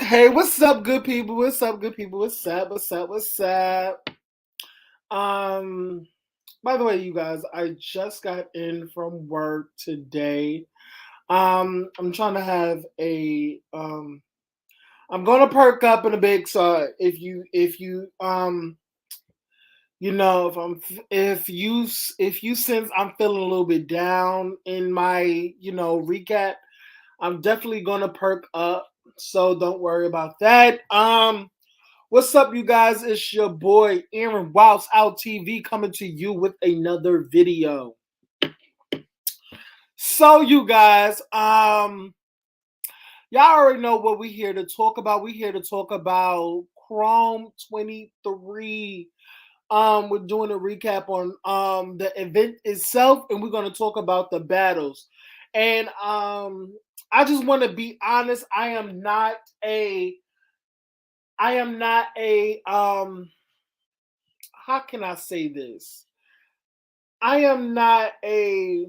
Hey, what's up, good people? What's up, good people? What's up? What's up? What's up? Um, by the way, you guys, I just got in from work today. I'm trying to have I'm gonna perk up in a bit. So if you sense I'm feeling a little bit down in my recap, I'm definitely gonna perk up. So don't worry about that. What's up, you guys? It's your boy Aaron Wilds Out TV coming to you with another video. So, you guys, y'all already know what we're here to talk about. We're here to talk about Chrome 23. We're doing a recap on the event itself, and we're going to talk about the battles. And I just want to be honest. I am not a how can I say this? I am not a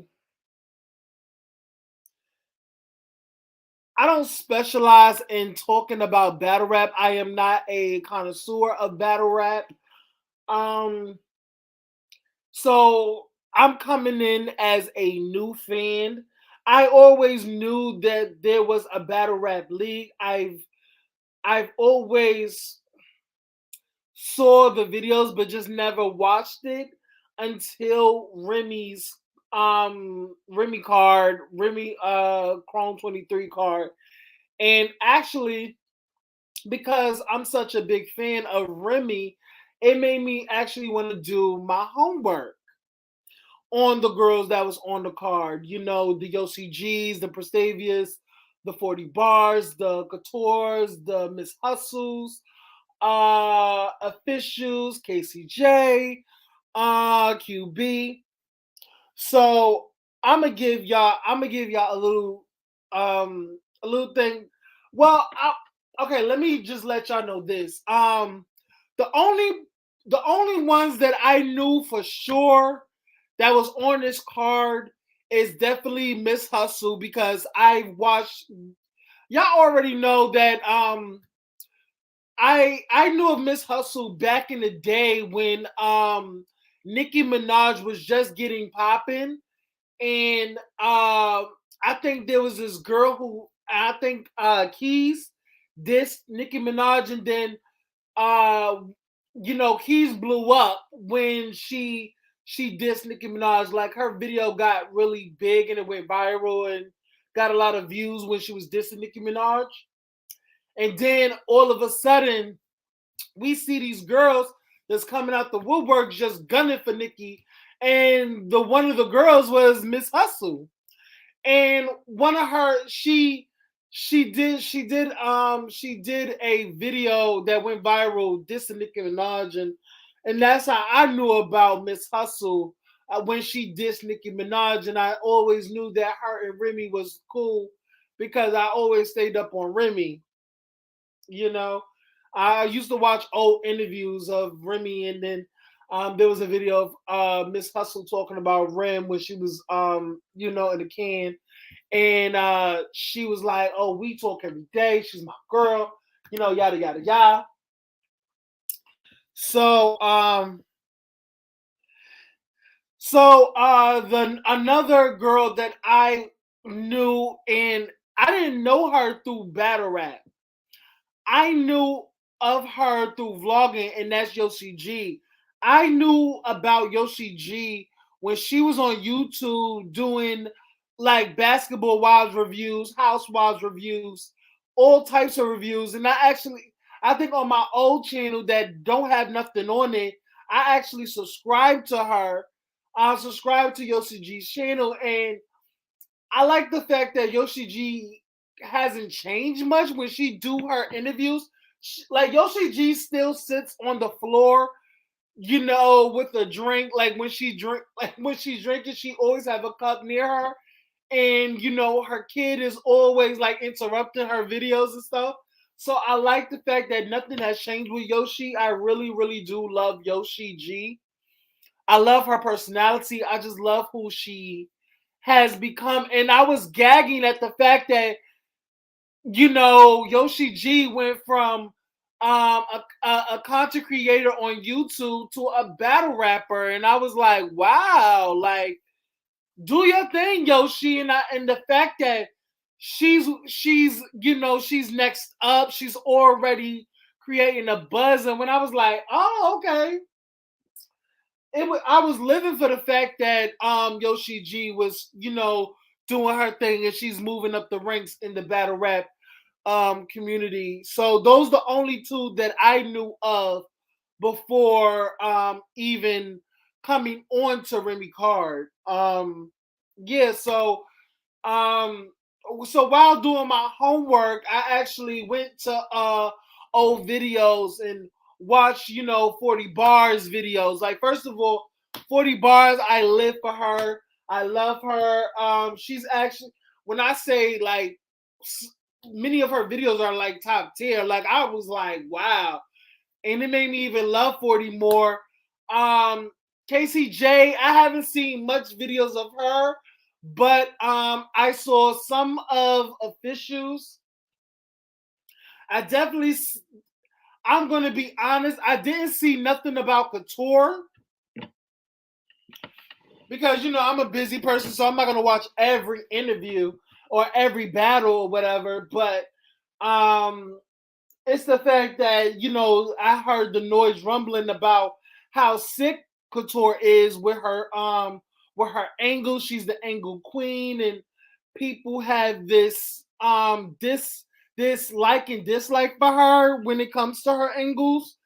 I don't specialize in talking about battle rap. I am not a connoisseur of battle rap. Um so I'm coming in as a new fan. I always knew that there was a battle rap league. I've always saw the videos but just never watched it until Remy Chrome 23 card. And actually, because I'm such a big fan of Remy, it made me actually want to do my homework on the girls that was on the card. You know, the Yoshigs, the Pristavias, the 40 bars, the Coutures, the Miss Hustles, officials, KCJ, QB. So I'm gonna give y'all a little thing. Well, okay, let me just let y'all know this. The only the only ones that I knew for sure that was on this card is definitely Miss Hustle because I watched. Y'all already know that I knew of Miss Hustle back in the day when Nicki Minaj was just getting popping, and I think there was this girl who I think Keys dissed Nicki Minaj, and then uh Keys blew up when she dissed Nicki Minaj. Like her video got really big and it went viral and got a lot of views when she was dissing Nicki Minaj. And then all of a sudden, we see these girls that's coming out the woodwork just gunning for Nicki. And the one of the girls was Miss Hustle. And one of her she did a video that went viral dissing Nicki Minaj, and that's how I knew about Miss Hustle when she dissed Nicki Minaj, and I always knew that her and Remy was cool because I always stayed up on Remy. You know, I used to watch old interviews of Remy, and then there was a video of Miss Hustle talking about Rem when she was in the can, and she was like, "Oh, we talk every day. She's my girl," yada yada yada. So the another girl that I knew, and I didn't know her through battle rap. I knew of her through vlogging, and that's Yoshig. I knew about Yoshig when she was on YouTube doing like basketball wives reviews, housewives reviews, all types of reviews. And I think on my old channel that don't have nothing on it, I actually subscribed to her. I subscribed to Yoshig's channel, and I like the fact that Yoshig hasn't changed much when she do her interviews. Like Yoshig still sits on the floor, with a drink. Like when she's drinking, she always have a cup near her, and her kid is always like interrupting her videos and stuff. So I like the fact that nothing has changed with Yoshi. I really, really do love Yoshi G. I love her personality. I just love who she has become. And I was gagging at the fact that Yoshig went from a content creator on YouTube to a battle rapper, and I was like, wow, like do your thing, Yoshi, and the fact that she's next up, she's already creating a buzz, and when I was like, oh, okay, I was living for the fact that Yoshi G was doing her thing and she's moving up the ranks in the battle rap community. So those are the only two that I knew of before even coming on to Remy Card. Yeah, um so while doing my homework, I actually went to old videos and watched 40 bars videos. Like, first of all, 40 bars, I live for her. I love her. She's actually, when I say like many of her videos are like top tier, like I was like, wow. And it made me even love 40 more. KCJ, I haven't seen much videos of her, but I saw some of officials. I definitely, I'm gonna be honest, I didn't see nothing about Couture because I'm a busy person, so I'm not gonna watch every interview or every battle or whatever. But um, it's the fact that I heard the noise rumbling about how sick Couture is with her angle. She's the angle queen, and people have this like and dislike for her when it comes to her angles,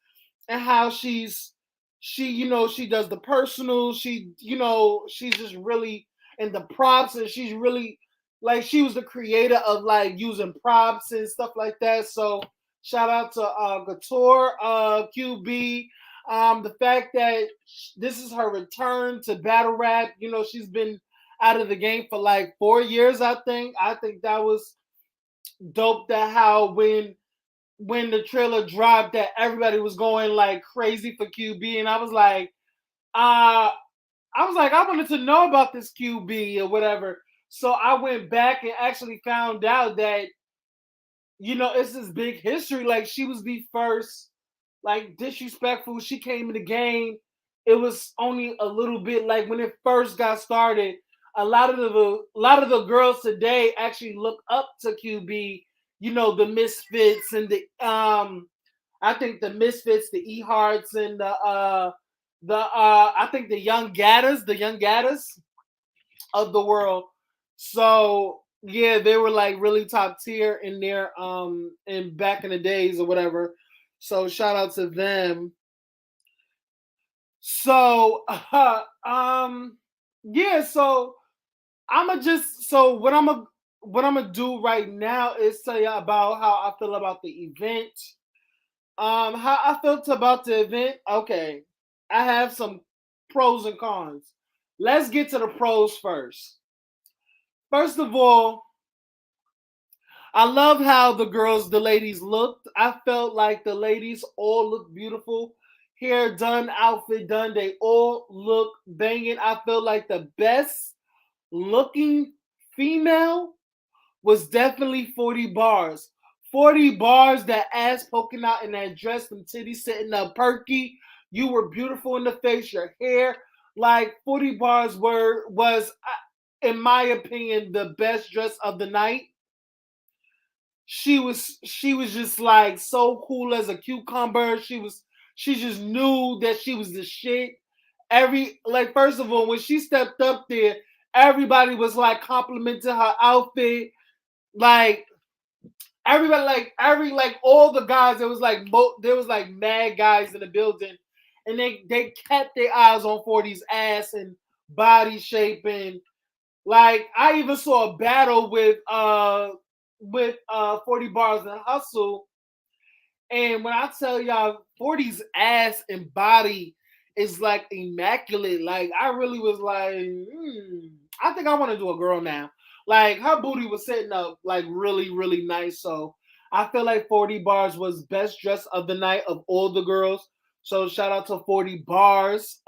and how she does the personal. She's just really in the props, and she's really like she was the creator of like using props and stuff like that. So shout out to Couture, QB. The fact that this is her return to battle rap. She's been out of the game for like 4 years. I think that was dope. That how when the trailer dropped, that everybody was going like crazy for QB, and uh I wanted to know about this QB or whatever. So I went back and actually found out that it's this big history. Like, she was the first, like, disrespectful. She came in the game. It was only a little bit like when it first got started. A lot of the girls today actually look up to QB. The Misfits and I think the Misfits, the E Hearts, and the I think the young Gattas of the world. So yeah, they were like really top tier in their in back in the days or whatever. So shout out to them. So yeah, so I'ma just so what I'm gonna do right now is tell you about how I feel about the event. How I felt about the event. Okay, I have some pros and cons. Let's get to the pros first. First of all, I love how the ladies looked. I felt like the ladies all looked beautiful. Hair done, outfit done. They all look banging. I felt like the best looking female was definitely 40 bars. 40 bars, that ass poking out in that dress, them titties sitting up perky. You were beautiful in the face, your hair. Like, 40 bars was in my opinion the best dress of the night. She was just like so cool as a cucumber. She just knew that she was the shit. First of all, when she stepped up there, everybody was like complimenting her outfit. Like, everybody, like all the guys, there was like mad guys in the building, and they kept their eyes on 40's ass and body shape. And like, I even saw a battle with 40 bars and hustle. And when I tell y'all, 40's ass and body is like immaculate. Like, I really was like, I think I want to do a girl now. Like, her booty was sitting up like really, really nice. So I feel like 40 bars was best dress of the night of all the girls. So shout out to 40 bars.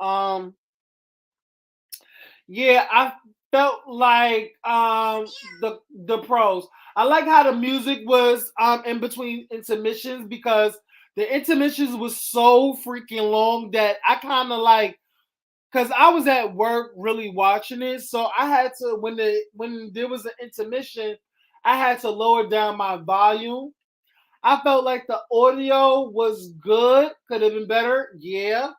Yeah, I felt like the pros. I like how the music was in between intermissions because the intermissions was so freaking long that I kind of like because I was at work really watching it, so I had to when there was an intermission, I had to lower down my volume. I felt like the audio was good, could have been better, yeah.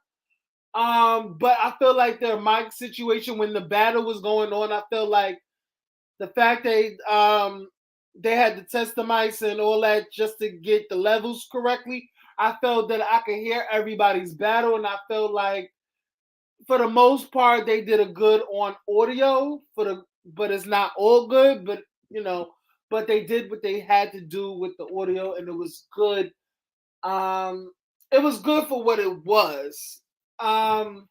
But I feel like their mic situation when the battle was going on, I felt like the fact they had to test the mics and all that just to get the levels correctly. I felt that I could hear everybody's battle, and I felt like for the most part they did a good on audio for the, but it's not all good, but you know, but they did what they had to do with the audio, and it was good. It was good for what it was. Um,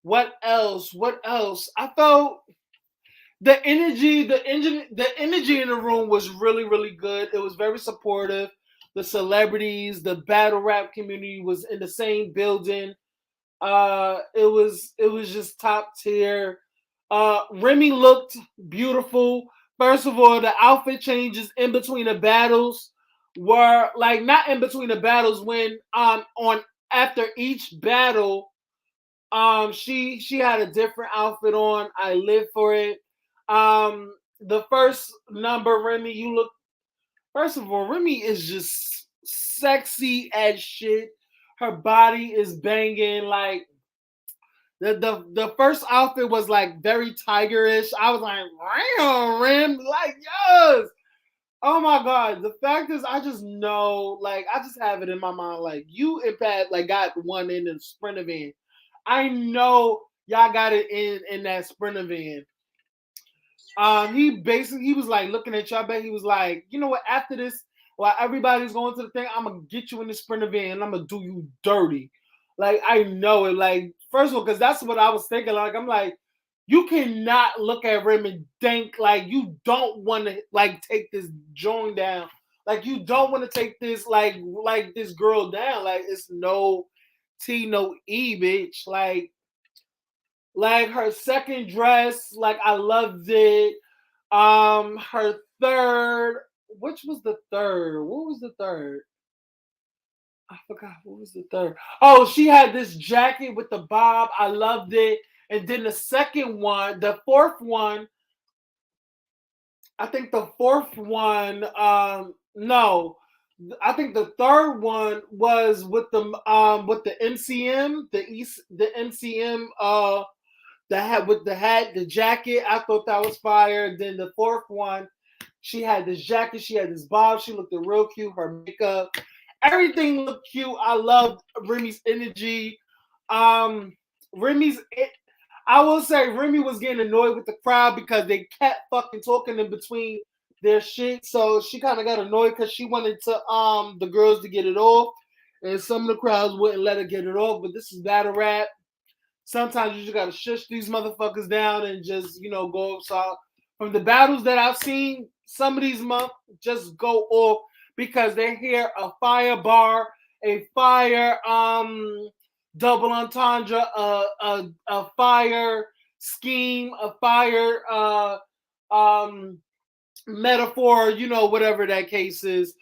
what else? What else? I felt the energy in the room was really, really good. It was very supportive. The celebrities, the battle rap community was in the same building. It was just top tier. Remy looked beautiful. First of all, the outfit changes in between the battles were like not in between the battles when on after each battle she had a different outfit on. I live for it. The first number, Remy, you look. First of all, Remy is just sexy as shit. Her body is banging. Like the first outfit was like very tigerish. I was like, damn, Rem, like yes. Oh my god. The fact is, I just know, like, I just have it in my mind, like you and Pat like got one in the sprinter van. I know y'all got it in that sprinter van. He was like looking at y'all. I bet he was like, you know what? After this, while everybody's going to the thing, I'm gonna get you in the sprinter van and I'm gonna do you dirty. Like I know it. Like first of all, because that's what I was thinking. Like I'm like, you cannot look at Rim and think like you don't want to like take this joint down. Like you don't want to take this like this girl down. Like it's no T no E, bitch. Like her second dress, like I loved it. Her third, which was the third? What was the third? I forgot. What was the third? Oh, she had this jacket with the bob. I loved it. And then the second one, the fourth one, I think the fourth one, no, I think the third one was with the MCM, the MCM the hat with the hat, the jacket. I thought that was fire. Then the fourth one, she had this jacket, she had this bob, she looked real cute, her makeup, everything looked cute. I loved Remy's energy. Um, Remy's it, I will say Remy was getting annoyed with the crowd because they kept fucking talking in between their shit. So she kind of got annoyed because she wanted to the girls to get it off, and some of the crowds wouldn't let her get it off. But this is battle rap. Sometimes you just gotta shush these motherfuckers down and just go. So from the battles that I've seen, some of these just go off because they hear a fire bar, a fire double entendre, a fire scheme, a fire metaphor, whatever that case is.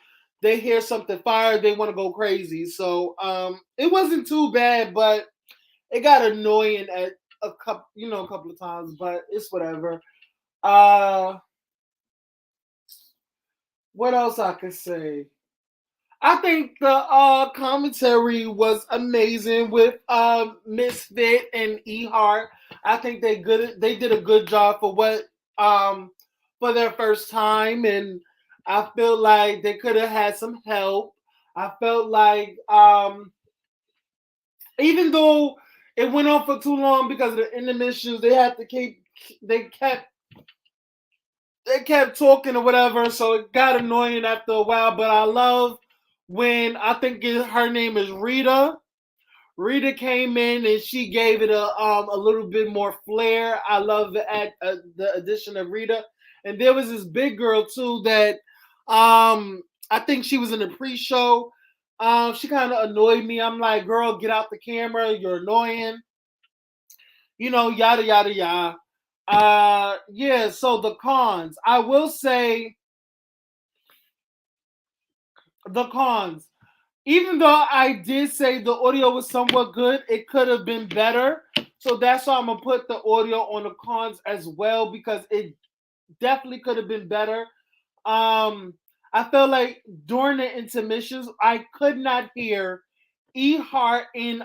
They hear something fire, they want to go crazy. So it wasn't too bad, but it got annoying at a couple of times, but it's whatever. Uh, what else I could say? I think the commentary was amazing with Misfit and Ehart. I think they did a good job for what for their first time, and I feel like they could have had some help. I felt like even though it went on for too long because of the intermissions, they kept they kept talking or whatever, so it got annoying after a while. But I love when I think her name is Rita. Rita came in and she gave it a little bit more flair. I love the addition of Rita, and there was this big girl too that I think she was in the pre-show. She kind of annoyed me. I'm like, girl, get out the camera. You're annoying. Yada yada yada. Yeah. So the cons, I will say. The cons. Even though I did say the audio was somewhat good, it could have been better. So that's why I'm gonna put the audio on the cons as well because it definitely could have been better. I felt like during the intermissions, I could not hear E Heart and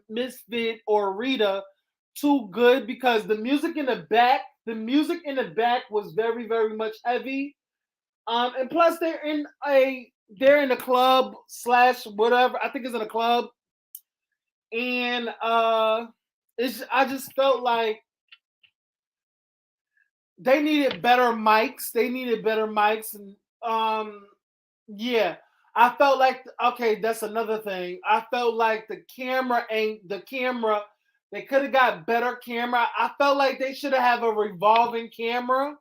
Misfit or Rita too good because the music in the back was very, very much heavy. And plus they're in a club slash whatever. I think it's in a club, and it's I just felt like they needed better mics. They needed better mics, and yeah, I felt like okay, that's another thing. I felt like the camera ain't the camera. They could have got better camera. I felt like they should have a revolving camera.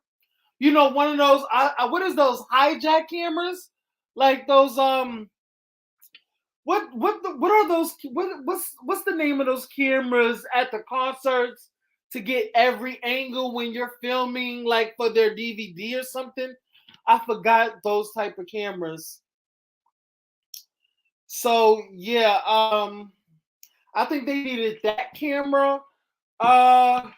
You know, one of those. What is those hijack cameras? Like those what are those what's the name of those cameras at the concerts to get every angle when you're filming like for their DVD or something? I forgot those type of cameras. So yeah, I think they needed that camera. Uh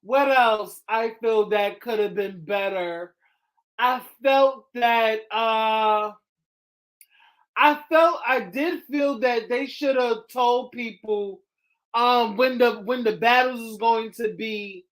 what else I feel that could have been better? I felt that I did feel that they should have told people when the battles is going to be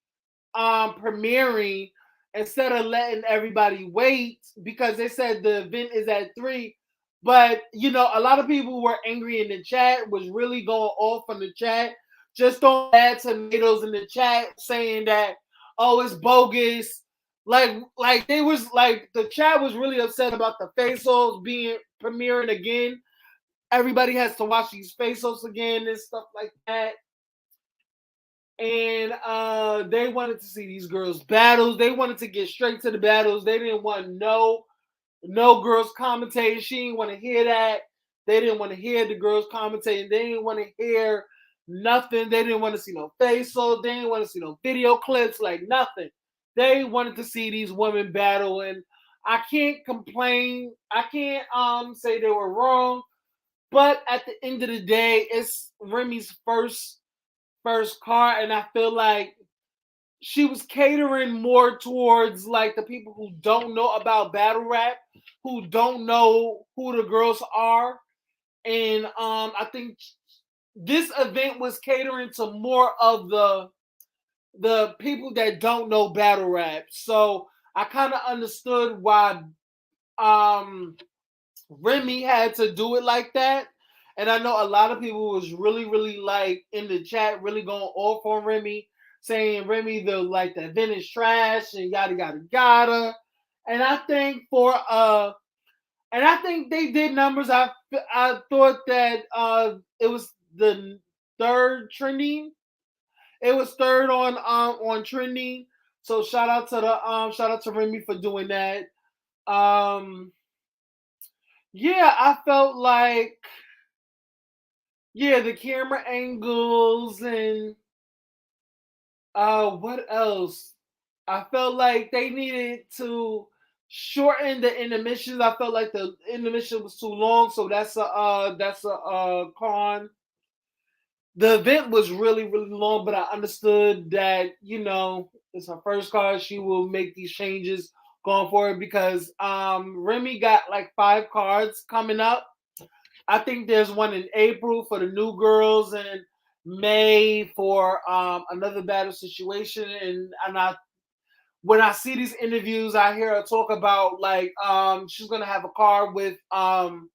premiering instead of letting everybody wait because they said the event is at 3. But you know, a lot of people were angry in the chat, was really going off on the chat. Just don't add tomatoes in the chat saying that oh it's bogus. Like they was like the chat was really upset about the facials being premiering again. Everybody has to watch these facials again and stuff like that. And they wanted to see these girls battles. They wanted to get straight to the battles. They didn't want no girls commentating. She didn't want to hear that. They didn't want to hear the girls commentating. They didn't want to hear nothing. They didn't want to see no facials. They didn't want to see no video clips, like nothing. They wanted to see these women battle, and I can't complain. I can't say they were wrong. But at the end of the day, it's Remy's first card, and I feel like she was catering more towards like the people who don't know about battle rap, who don't know who the girls are, and I think this event was catering to more of the people that don't know battle rap. So I kind of understood why um Remy had to do it like that. And I know a lot of people was really, really like in the chat, really going off on Remy, saying Remy the event is trash and yada yada yada. And I think I think they did numbers. I thought that it was the third trending. It was third on trending. So shout out to Remy for doing that. Um yeah, I felt like yeah, the camera angles and what else? I felt like they needed to shorten the intermissions. I felt like the intermission was too long, so that's a con. The event was really really long, but I understood that you know it's her first card. She will make these changes going forward because Remy got like 5 cards coming up. I think there's one in April for the new girls and May for another battle situation. And I when I see these interviews, I hear her talk about like she's gonna have a card with the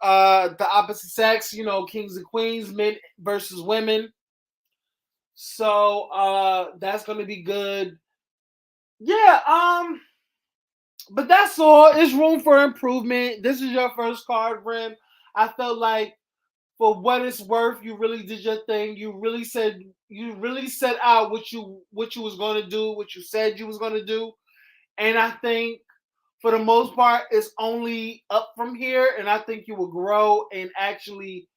opposite sex, you know, kings and queens, men versus women. So that's gonna be good. Yeah, but that's all. It's room for improvement. This is your first card, Rim. I felt like for what it's worth, you really did your thing. You really set out what you was gonna do, what you said you was gonna do. And I think for the most part, it's only up from here. And I think you will grow and actually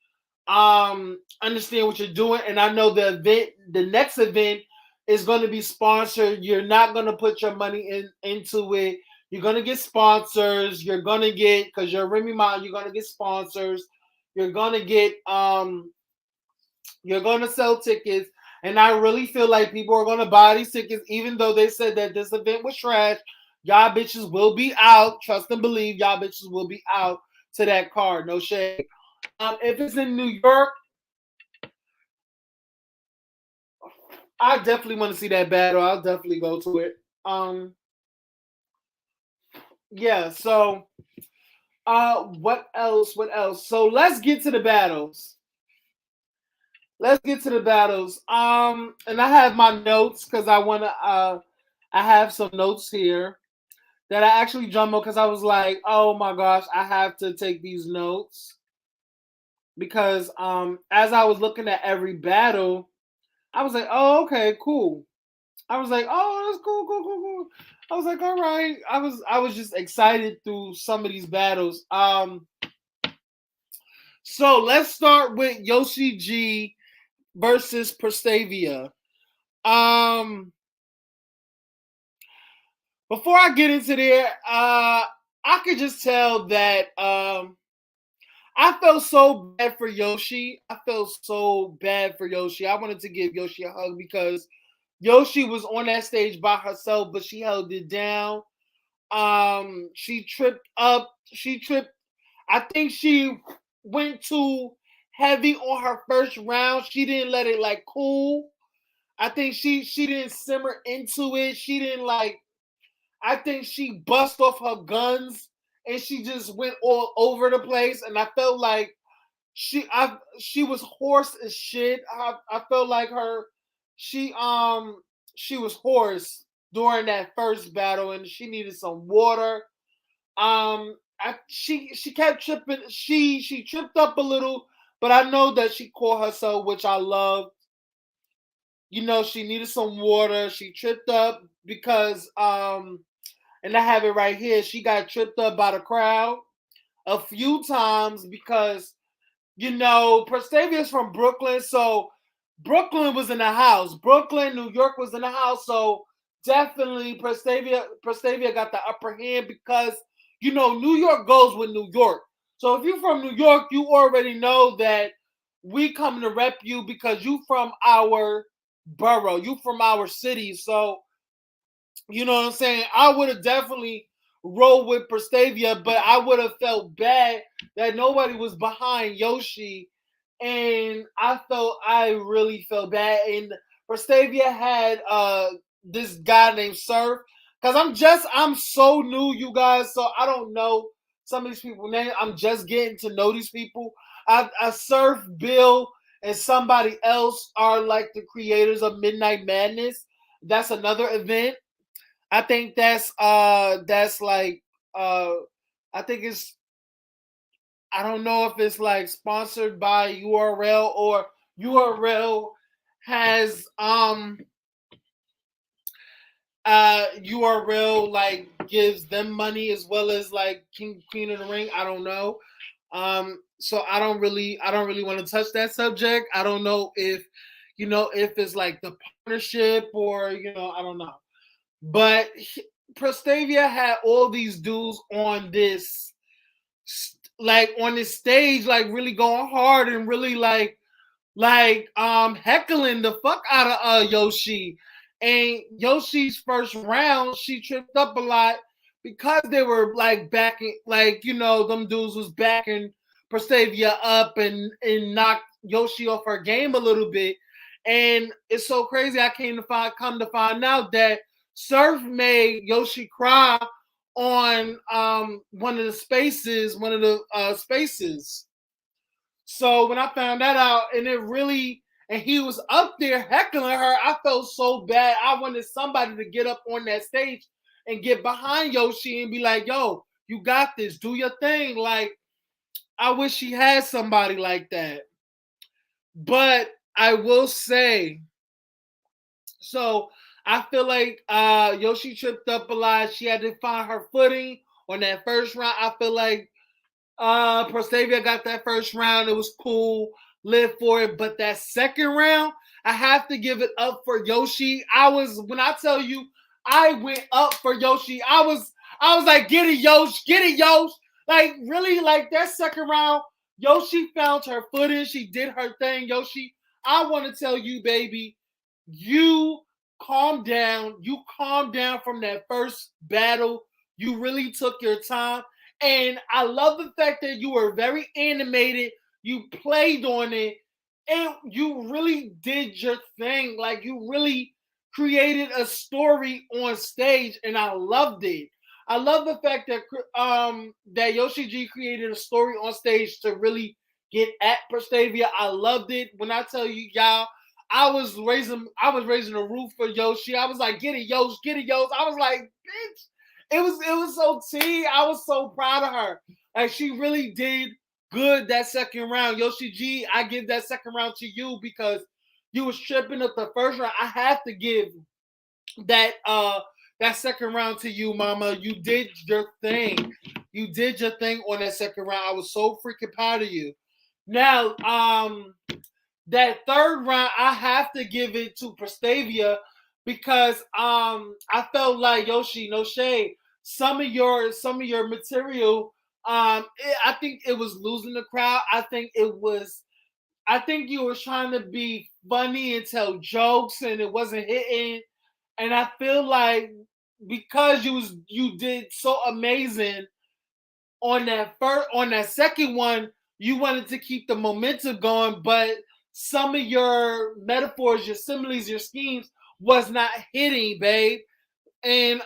understand what you're doing. And I know the next event is going to be sponsored. You're not going to put your money into it. You're gonna get sponsors. You're gonna get because you're Remy Ma. You're gonna get sponsors. You're gonna get You're gonna sell tickets, and I really feel like people are gonna buy these tickets, even though they said that this event was trash. Y'all bitches will be out. Trust and believe, y'all bitches will be out to that card. No shade. If it's in New York, I definitely want to see that battle. I'll definitely go to it. Yeah. So, what else? What else? So let's get to the battles. Let's get to the battles. And I have my notes because I wanna. I have some notes here that I actually jumbled because I was like, oh my gosh, I have to take these notes because as I was looking at every battle, I was like, oh okay, cool. I was like, oh, that's cool, cool, cool, cool. I was like, all right. I was just excited through some of these battles. So let's start with Yoshig versus Pristavia. Um, Before I get into there, I could just tell that I felt so bad for Yoshi. I felt so bad for Yoshi. I wanted to give Yoshi a hug because Yoshi was on that stage by herself, but she held it down. She tripped up. She tripped. I think she went too heavy on her first round. She didn't let it like cool. I think she didn't simmer into it. She didn't like. I think she bust off her guns and she just went all over the place. And I felt like she was hoarse as shit. I felt like she was hoarse during that first battle and she needed some water. She kept tripping. She tripped up a little, but I know that she caught herself, which I love. You know, she needed some water. She tripped up because and I have it right here. She got tripped up by the crowd a few times because you know, Pristavia's from Brooklyn, so Brooklyn was in the house. Brooklyn, New York was in the house, so definitely Pristavia got the upper hand because you know New York goes with New York. So if you're from New York, you already know that we come to rep you because you from our borough, you from our city. So you know what I'm saying? I would have definitely rolled with Pristavia, but I would have felt bad that nobody was behind Yoshi. And I really felt bad. And Pristavia had this guy named Surf. Cause I'm so new, you guys, so I don't know some of these people's names. I'm just getting to know these people. I Surf, Bill, and somebody else are like the creators of Midnight Madness. That's another event. I think that's like uh I think it's I don't know if it's like sponsored by URL or URL has URL like gives them money as well as like King Queen of the Ring. I don't know. So I don't really want to touch that subject. I don't know if you know if it's like the partnership or you know, I don't know. But Prestavia had all these dudes on this, like on this stage, like really going hard and really heckling the fuck out of Yoshi. And Yoshi's first round, she tripped up a lot because they were like backing, like you know, them dudes was backing Prestavia up and knocked Yoshi off her game a little bit. And it's so crazy. I came to come to find out that Surf made Yoshi cry on one of the spaces. So when I found that out, and he was up there heckling her, I felt so bad. I wanted somebody to get up on that stage and get behind Yoshi and be like, "Yo, you got this. Do your thing." Like I wish he had somebody like that. But I will say, so I feel like Yoshi tripped up a lot. She had to find her footing on that first round. I feel like Prostavia got that first round. It was cool. Live for it. But that second round, I have to give it up for Yoshi. When I tell you, I went up for Yoshi. I was like, get it, Yosh, get it, Yosh. Like, really, like that second round, Yoshi found her footing. She did her thing. Yoshi, I want to tell you, baby, you calm down. You calm down from that first battle. You really took your time. And I love the fact that you were very animated. You played on it. And you really did your thing. Like, you really created a story on stage. And I loved it. I love the fact that that Yoshig created a story on stage to really get at Pristavia. I loved it. When I tell you, y'all, I was raising a roof for Yoshi. I was like, get it, Yosh, get it, Yosh. I was like, bitch. It was so tea. I was so proud of her. Like, she really did good that second round. Yoshi G, I give that second round to you because you was tripping up the first round. I have to give that that second round to you, mama. You did your thing. You did your thing on that second round. I was so freaking proud of you. Now, that third round, I have to give it to Pristavia because I felt like Yoshi, no shade. Some of your material, I think it was losing the crowd. I think you were trying to be funny and tell jokes, and it wasn't hitting. And I feel like because you did so amazing on that second one, you wanted to keep the momentum going, but some of your metaphors, your similes, your schemes was not hitting, babe. And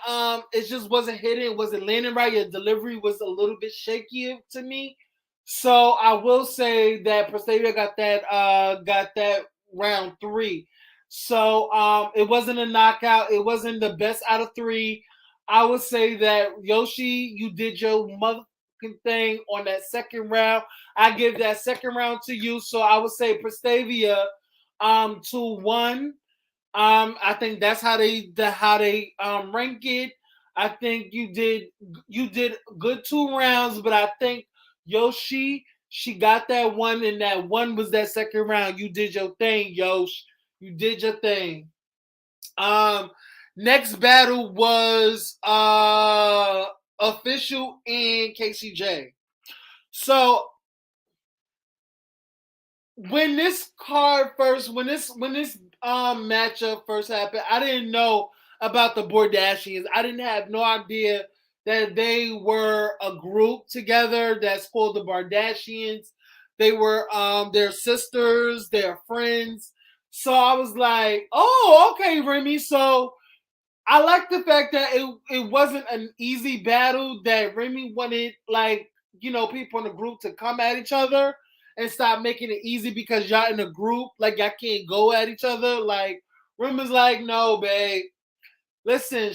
it just wasn't hitting, it wasn't landing right. Your delivery was a little bit shaky to me. So I will say that Prestavia got that round three. So it wasn't a knockout. It wasn't the best out of three. I would say that Yoshi, you did your motherfucking thing on that second round. I give that second round to you. So I would say Prestavia 2-1. I think that's how they rank it. I think you did good 2 rounds, but I think Yoshi, she got that one, and that one was that second round. You did your thing, Yosh. You did your thing. Um, Next battle was official in KCJ. So when this matchup first happened, I didn't know about the Bordashians. I didn't have no idea that they were a group together that's called the Bardashians. They were their sisters, their friends. So I was like, oh, okay, Remy. So I like the fact that it wasn't an easy battle, that Remy wanted, like, people in the group to come at each other and stop making it easy because y'all in a group, like, y'all can't go at each other. Like, Remy's like, no, babe. Listen,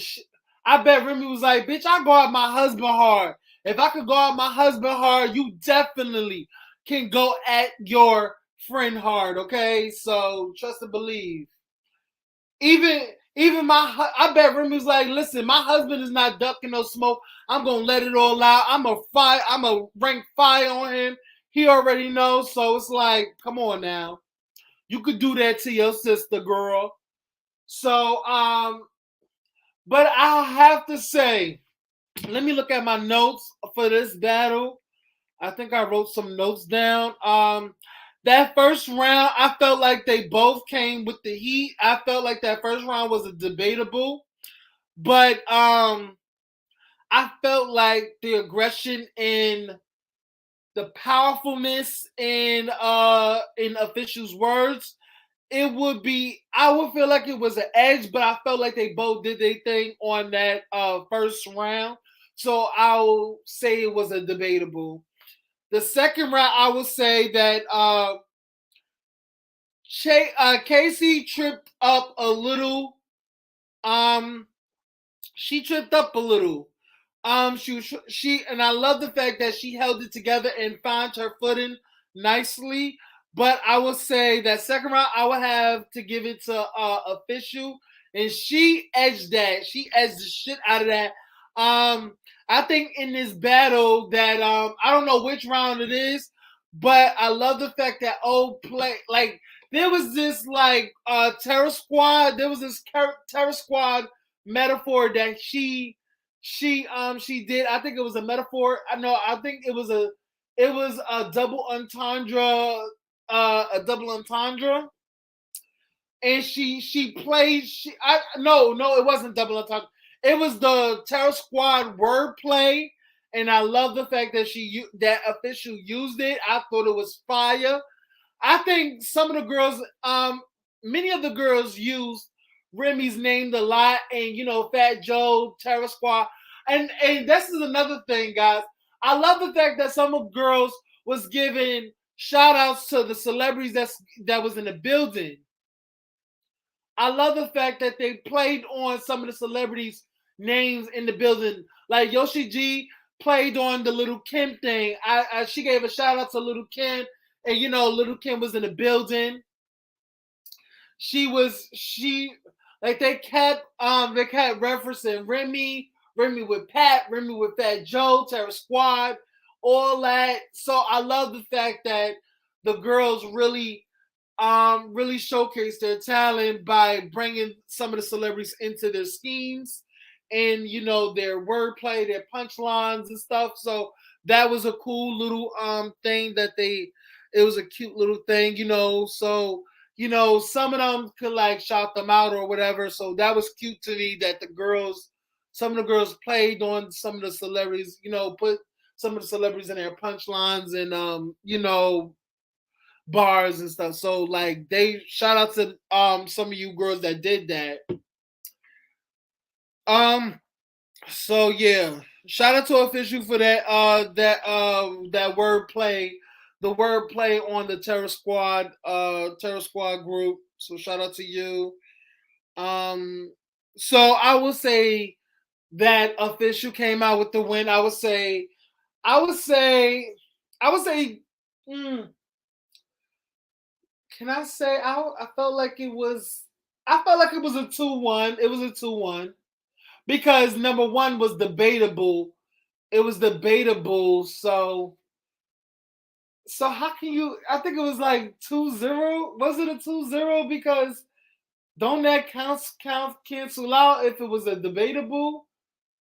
I bet Remy was like, bitch, I go at my husband hard. If I could go at my husband hard, you definitely can go at your friend hard, okay? So trust and believe. Even even I bet Remy was like, listen, my husband is not ducking no smoke. I'm gonna let it all out. I'm a rank fire on him. He already knows. So it's like, come on now. You could do that to your sister, girl. So but I have to say, let me look at my notes for this battle. I think I wrote some notes down. That first round, I felt like they both came with the heat. I felt like that first round was a debatable, but I felt like the aggression and the powerfulness in officials' words, I would feel like it was an edge, but I felt like they both did their thing on that first round. So I'll say it was a debatable. The second round, I would say that Casey tripped up a little. Um, she tripped up a little. And I love the fact that she held it together and found her footing nicely. But I would say that second round, I would have to give it to official, and she edged that. She edged the shit out of that. I think in this battle that I don't know which round it is, but I love the fact that like there was this like Terror Squad. There was this Terror Squad metaphor that she did. I think it was a metaphor. I know. I think it was a double entendre. A double entendre, and she played. No, it wasn't double entendre. It was the Terror Squad wordplay, and I love the fact that that official used it. I thought it was fire. I think some of the girls, many of the girls used Remy's name a lot, and Fat Joe, Terror Squad, and this is another thing, guys. I love the fact that some of the girls was giving shout outs to the celebrities that was in the building. I love the fact that they played on some of the celebrities' names in the building. Like Yoshig played on the Little Kim thing. She gave a shout out to Little Kim, and Little Kim was in the building. She like they kept referencing Remy with Pat, Remy with Fat Joe, Terror Squad, all that. So I love the fact that the girls really showcased their talent by bringing some of the celebrities into their schemes and their wordplay, their punchlines and stuff. So that was a cool little thing that they. It was a cute little thing, So some of them could like shout them out or whatever. So that was cute to me that some of the girls played on some of the celebrities, put some of the celebrities in their punchlines and bars and stuff. So like they shout out to some of you girls that did that. Um so yeah. Shout out to official for that word play, the word play on the Terror Squad group. So shout out to you. Um so I will say that official came out with the win. I would say I would say mm, can I say I felt like it was a 2-1. It was a 2-1 because number 1 was debatable. It was debatable. So how can you I think it was like 2-0. Was it a 2-0 because don't that count cancel out if it was a debatable?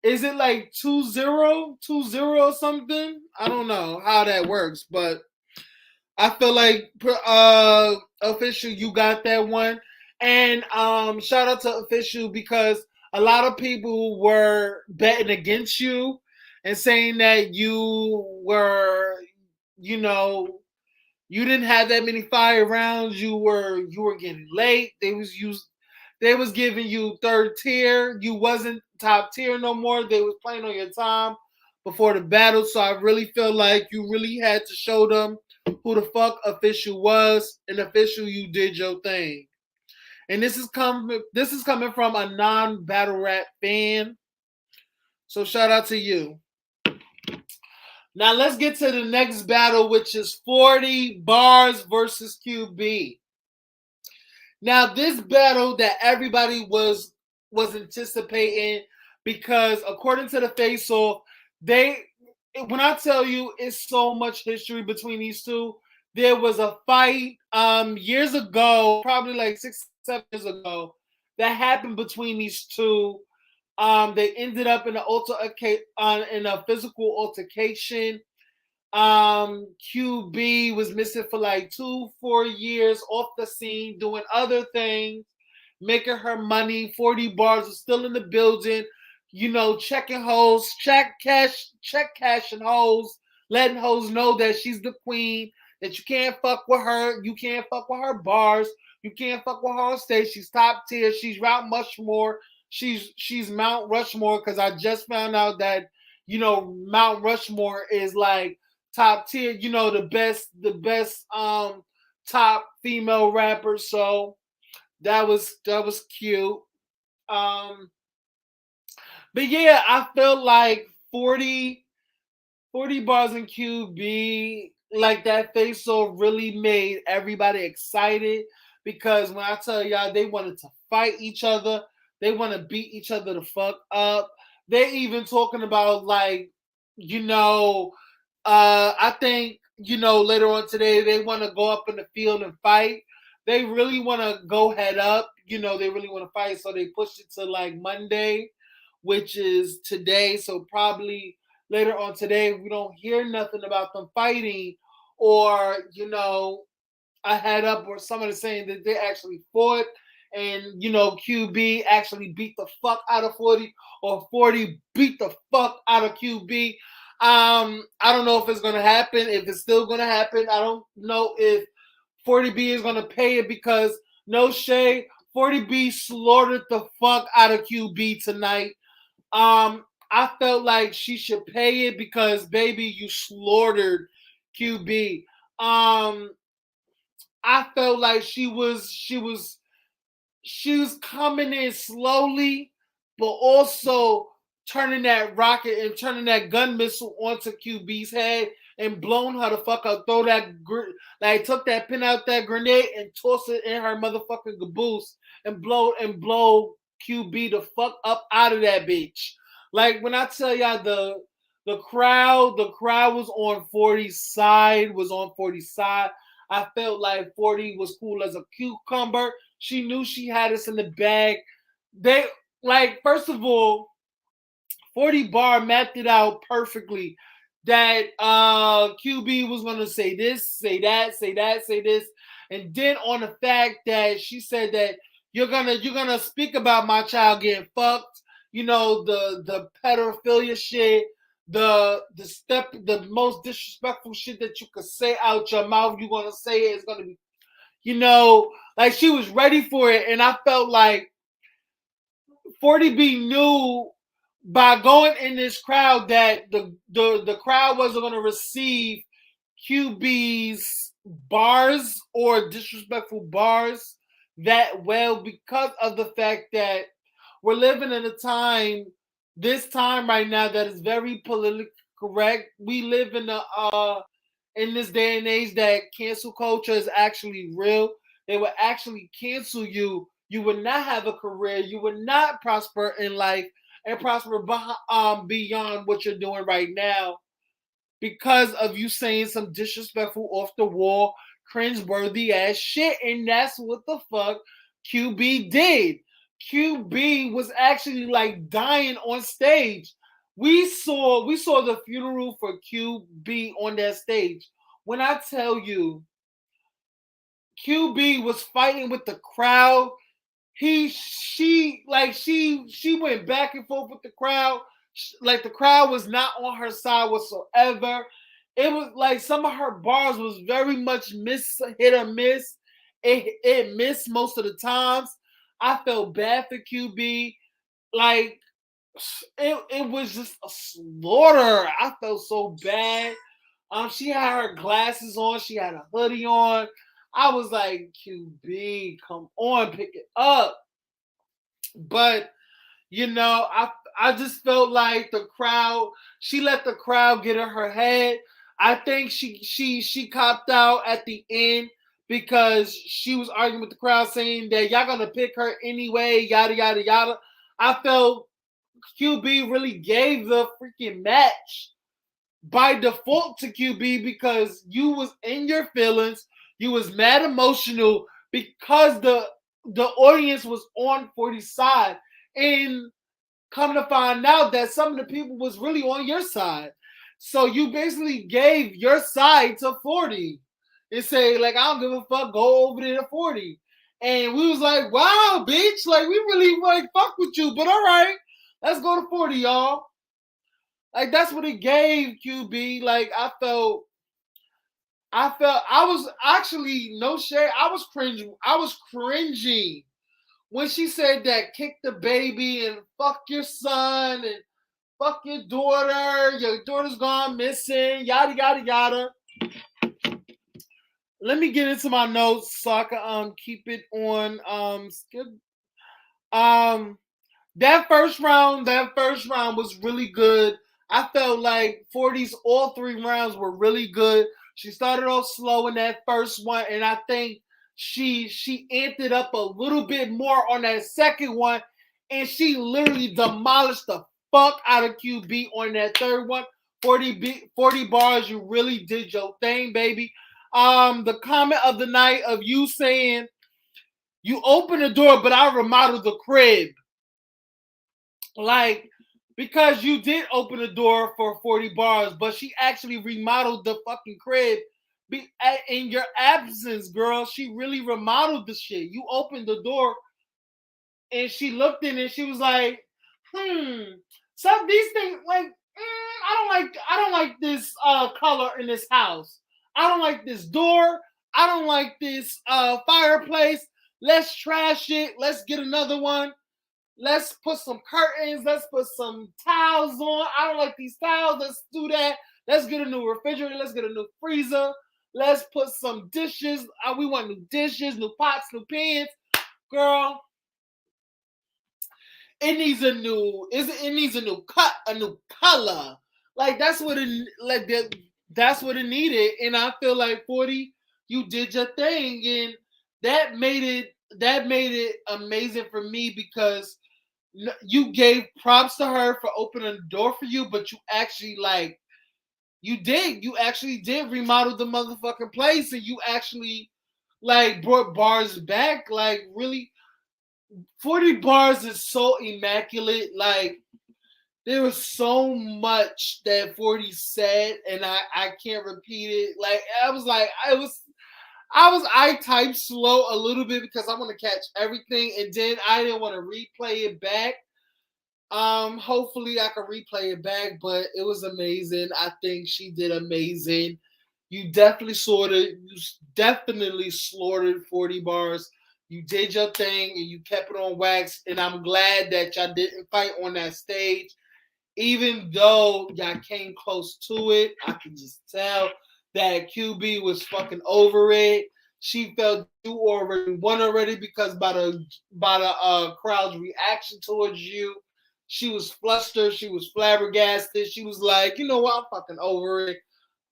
Is it like 2-0, 2-0 or something? I don't know how that works, but I feel like official, you got that one, and shout out to official because a lot of people were betting against you and saying that you know, you didn't have that many fire rounds. You were getting late. They was giving you third tier. You wasn't top tier no more. They was playing on your time before the battle. So I really feel like you really had to show them who the fuck official was, and official you did your thing. And this is coming from a non-battle rap fan. So shout out to you. Now let's get to the next battle, which is 40 bars versus QB. Now, this battle that everybody was anticipating because according to the face off, they when I tell you it's so much history between these two, there was a fight years ago, probably like 6, 7 years ago, that happened between these two. They ended up in a physical altercation. QB was missing for like 2, 4 years off the scene, doing other things, making her money. 40 bars was still in the building, checking hoes, check cash and hoes, letting hoes know that she's the queen, that you can't fuck with her, you can't fuck with her bars, you can't fuck with her on stage. She's top tier, she's Mount Rushmore, she's Mount Rushmore because I just found out that Mount Rushmore is like top tier, the best top female rapper. So that was cute. Um but yeah, I felt like 40 bars in QB, like that face off really made everybody excited because when I tell y'all they wanted to fight each other, they want to beat each other the fuck up. They even talking about like, you know, I think, later on today they want to go up in the field and fight. They really want to go head up, they really want to fight, so they pushed it to like Monday, which is today. So probably later on today, we don't hear nothing about them fighting, or a head up, or somebody saying that they actually fought, and QB actually beat the fuck out of 40, or 40 beat the fuck out of QB. I don't know if it's gonna happen, if it's still gonna happen. I don't know if 40B is gonna pay it, because no shade, 40B slaughtered the fuck out of QB tonight. I felt like she should pay it, because baby, you slaughtered QB. I felt like she was coming in slowly, but also turning that rocket and turning that gun missile onto QB's head and blowing her the fuck up. Throw that like took that pin out that grenade and toss it in her motherfucking caboose and blow QB the fuck up out of that bitch. Like when I tell y'all the crowd was on 40's side, I felt like 40 was cool as a cucumber. She knew she had us in the bag. They like first of all, 40 bar mapped it out perfectly that QB was gonna say this, say that, say that, say this, and then on the fact that she said that you're gonna speak about my child getting fucked, the pedophilia shit, the most disrespectful shit that you could say out your mouth, you're gonna say it's gonna be, like she was ready for it, and I felt like 40B knew by going in this crowd that the crowd wasn't going to receive QB's bars or disrespectful bars that well, because of the fact that we're living in a this time right now, that is very politically correct. We live in this day and age that cancel culture is actually real. They will actually cancel you. You would not have a career. You would not prosper in life and prosper beyond what you're doing right now, because of you saying some disrespectful, off the wall, cringe-worthy ass shit. And that's what the fuck QB did. QB was actually like dying on stage. We saw the funeral for QB on that stage. When I tell you, QB was fighting with the crowd. She went back and forth with the crowd. Like the crowd was not on her side whatsoever. It was like some of her bars was very much hit or miss. It missed most of the times. I felt bad for QB. Like it was just a slaughter. I felt so bad. She had her glasses on. She had a hoodie on. I was like, QB, come on, pick it up. But I just felt like the crowd. She let the crowd get in her head. I think she copped out at the end, because she was arguing with the crowd, saying that y'all gonna pick her anyway, yada yada yada. I felt QB really gave the freaking match by default to QB, because you was in your feelings, you was mad emotional, because the audience was on 40's side, and come to find out that some of the people was really on your side. So you basically gave your side to 40 and say, like, I don't give a fuck, go over there to 40. And we was like, wow, bitch, like we really like fuck with you, but all right, let's go to 40, y'all. Like that's what it gave QB. Like I was actually, no shade, I was cringing when she said that, kick the baby and fuck your son and fuck your daughter's gone missing, yada yada yada. Let me get into my notes so I can keep it on skip. Um that first round was really good. I felt like 40's all three rounds were really good. She started off slow in that first one, and I think she amped it up a little bit more on that second one, and she literally demolished the fuck out of QB on that third one. 40 bars, you really did your thing, baby. The comment of the night of you saying you opened the door, but I remodeled the crib. Like because you did open the door for 40 bars, but she actually remodeled the fucking crib. In your absence, girl, she really remodeled the shit. You opened the door and she looked in and she was like, hmm, some of these things like I don't like this color in this house. I don't like this door. I don't like this fireplace. Let's trash it. Let's get another one. Let's put some curtains. Let's put some towels on. I don't like these towels. Let's do that. Let's get a new refrigerator. Let's get a new freezer. Let's put some dishes. We want new dishes, new pots, new pans. Girl, it needs a new cut, a new color. Like that's what it needed. And I feel like 40, you did your thing, and that made it amazing for me because you gave props to her for opening the door for you, but you actually did remodel the motherfucking place, and you actually like brought bars back. Like really, 40 bars is so immaculate. Like there was so much that 40 said, and I can't repeat it. Like I typed slow a little bit because I want to catch everything, and then I didn't want to replay it back. Hopefully I can replay it back, but it was amazing. I think she did amazing. You definitely slaughtered 40 bars. You did your thing and you kept it on wax. And I'm glad that y'all didn't fight on that stage. Even though y'all came close to it, I can just tell that QB was fucking over it. She felt you already won already because by the crowd's reaction towards you, she was flustered. She was flabbergasted. She was like, you know what? I'm fucking over it.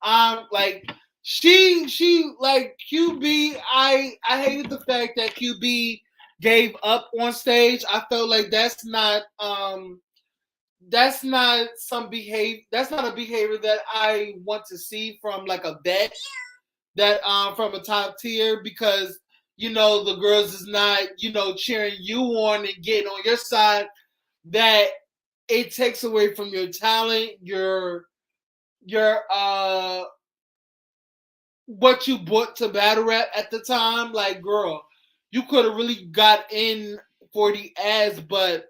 I'm like, she like QB. I hated the fact that QB gave up on stage. I felt like that's not some behavior. That's not a behavior that I want to see from like a vet that from a top tier because the girls is not cheering you on and getting on your side. That it takes away from your talent, your what you brought to battle rap at the time. Like, girl, you could have really got in 40 ads, but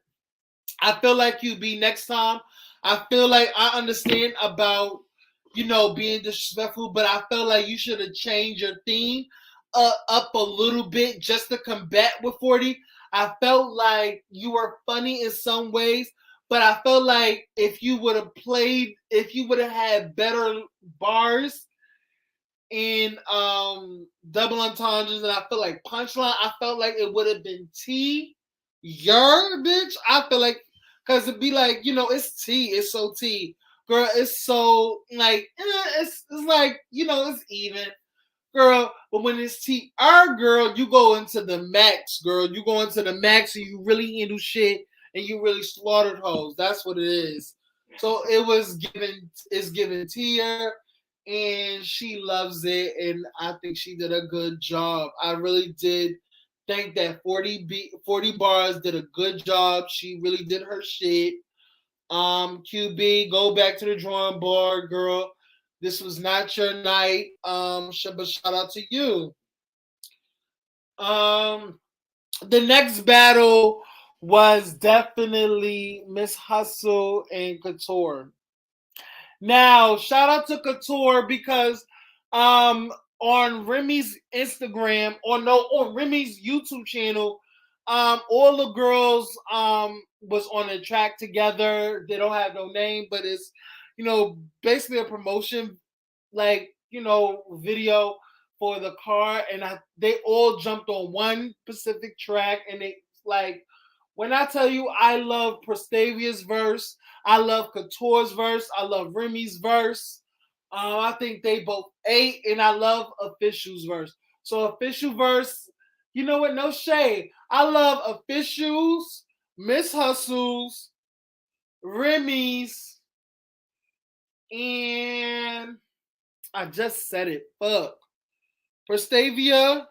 I feel like you be next time. I feel like I understand about being disrespectful, but I feel like you should have changed your theme up a little bit just to combat with 40. I felt like you were funny in some ways, but I felt like if you would have had better bars in double entendres, and I feel like punchline, I felt like it would have been T your bitch. I feel like because it'd be like it's T, it's so T, girl, it's so like it's like it's even, girl. But when it's T R, girl, you go into the max, girl. You go into the max and you really handle shit and you really slaughtered hoes. That's what it is. So it's given tier, and she loves it, and I think she did a good job. I really did think that 40 bars did a good job. She really did her shit. QB, go back to the drawing board, girl. This was not your night. But shout out to you. Um, the next battle was definitely Miss Hustle and Couture. Now, shout out to Couture because on Remy's Instagram, or no, on Remy's YouTube channel, all the girls was on a track together. They don't have no name, but it's basically a promotion, like video for the car, and they all jumped on one specific track, and they like when I tell you I love Pristavia's verse, I love Couture's verse, I love Remy's verse. I think they both ate, and I love Official's verse. So Official verse, you know what? No shade. I love Officials, Miss Hustles, Remy's, and I just said it. Fuck. Pristavia,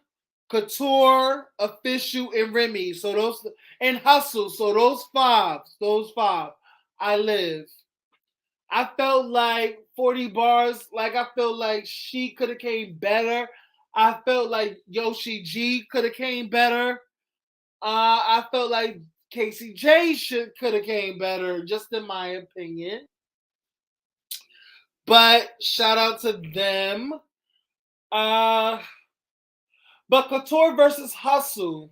Couture, Official, and Remy. So those and Hustle. So those five. I Live. I felt like 40 bars, like I felt like she could have came better. I felt like Yoshig could have came better. I felt like Casey J should could have came better, just in my opinion. But shout out to them. Uh, but Couture versus Hustle.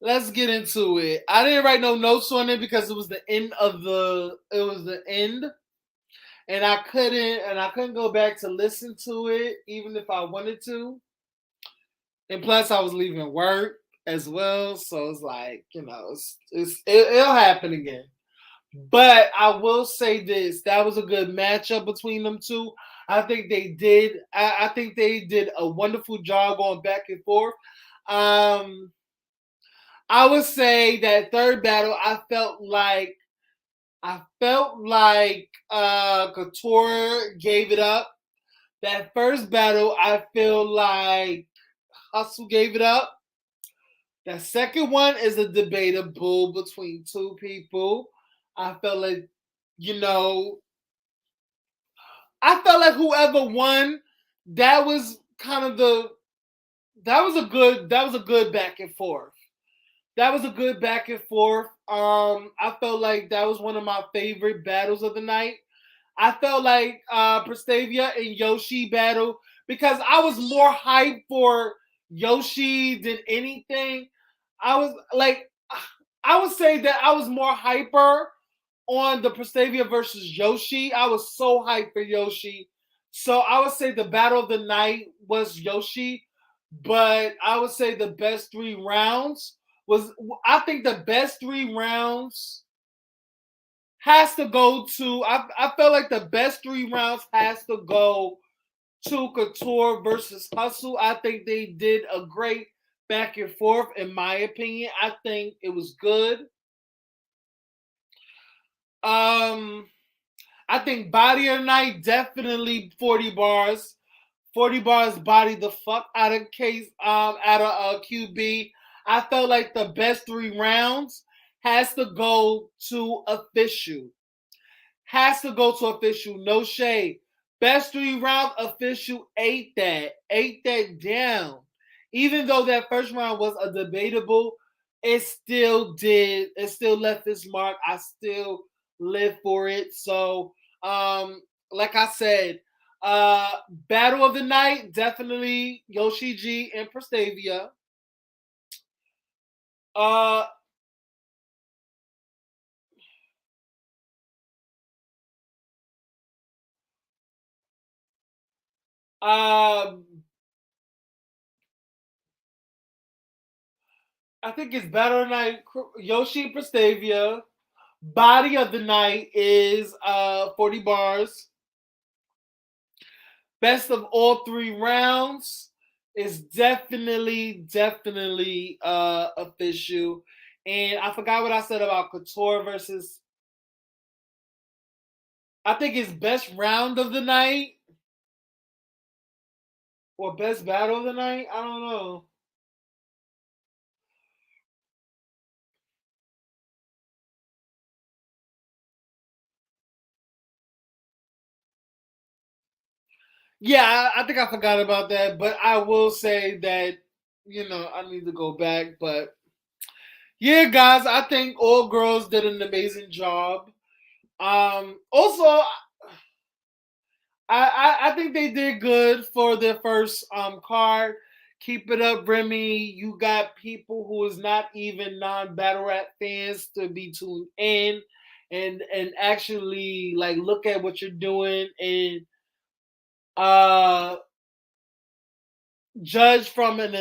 Let's get into it. I didn't write no notes on it because it was the end of the. It was the end, and I couldn't go back to listen to it even if I wanted to. And plus, I was leaving work as well, so it's like it'll happen again. But I will say this: that was a good matchup between them two. I think they did. I think they did a wonderful job going back and forth. Um, I would say that third battle, I felt like Couture gave it up. That first battle, I feel like Hustle gave it up. That second one is a debatable between two people. I felt like, you know, I felt like whoever won, that was kind of the that was a good back and forth. That was a good back and forth. I felt like that was one of my favorite battles of the night. I felt like Pristavia and Yoshi battle because I was more hyped for Yoshi than anything. I was like, I would say that I was more hyper on the Pristavia versus Yoshi. I was so hyped for Yoshi. So I would say the battle of the night was Yoshi, but I would say the best 3 rounds was. I think the best 3 rounds has to go to. I felt like the best 3 rounds has to go to Couture versus Hustle. I think they did a great back and forth. In my opinion, I think it was good. Um, I think Body of the Night definitely 40 bars. 40 bars body the fuck out of QB. I felt like the best 3 rounds has to go to Official. Has to go to Official. No shade. Best 3 rounds, Official ate that down. Even though that first round was a debatable, it still did. It still left its mark. I still live for it. So, like I said, Battle of the Night, definitely Yoshig and Pristavia. Uh, uh, I think it's Battle of the Night, Yoshi and Pristavia. Body of the Night is 40 bars. Best of all 3 rounds is definitely Official. And I forgot what I said about Couture versus. I think it's best round of the night or best battle of the night. I don't know. Yeah, I think I forgot about that, but I will say that I need to go back. But yeah, guys, I think all girls did an amazing job. Also, I think they did good for their first card. Keep it up, Remy. You got people who is not even non battle rap fans to be tuned in and actually like look at what you're doing and uh judge from an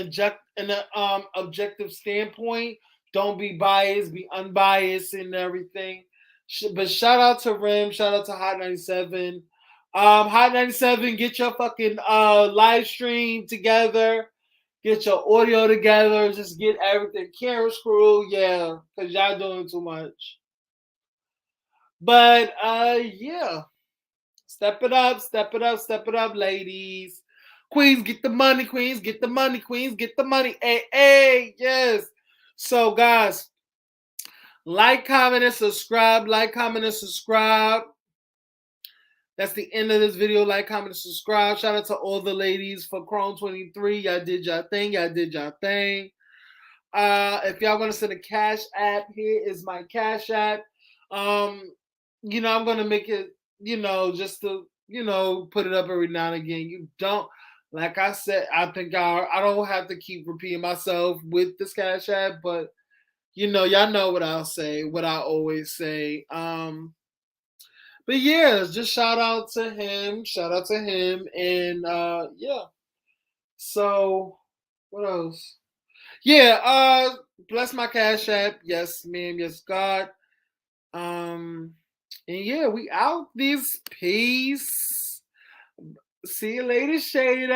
objective standpoint. Don't be biased, be unbiased and everything. But shout out to Rim, shout out to Hot 97. Hot 97, get your fucking live stream together, get your audio together, just get everything. Camera screw, yeah, because y'all doing too much. But yeah. Step it up, step it up, step it up, ladies. Queens, get the money, queens, get the money, queens, get the money. Hey, hey, yes. So, guys, Like, comment, and subscribe. Like, comment, and subscribe. That's the end of this video. Like, comment, and subscribe. Shout out to all the ladies for Chrome 23. Y'all did y'all thing. Y'all did y'all thing. If y'all want to send a cash app, here is my cash app. I'm gonna make it, just to, put it up every now and again. You don't, like I said, I think I don't have to keep repeating myself with this cash app, but y'all know what I'll say, what I always say. But yeah, just shout out to him, and yeah. So what else? Yeah, bless my cash app. Yes, ma'am, yes, God. And yeah, we out. These peace. See you later, shaders.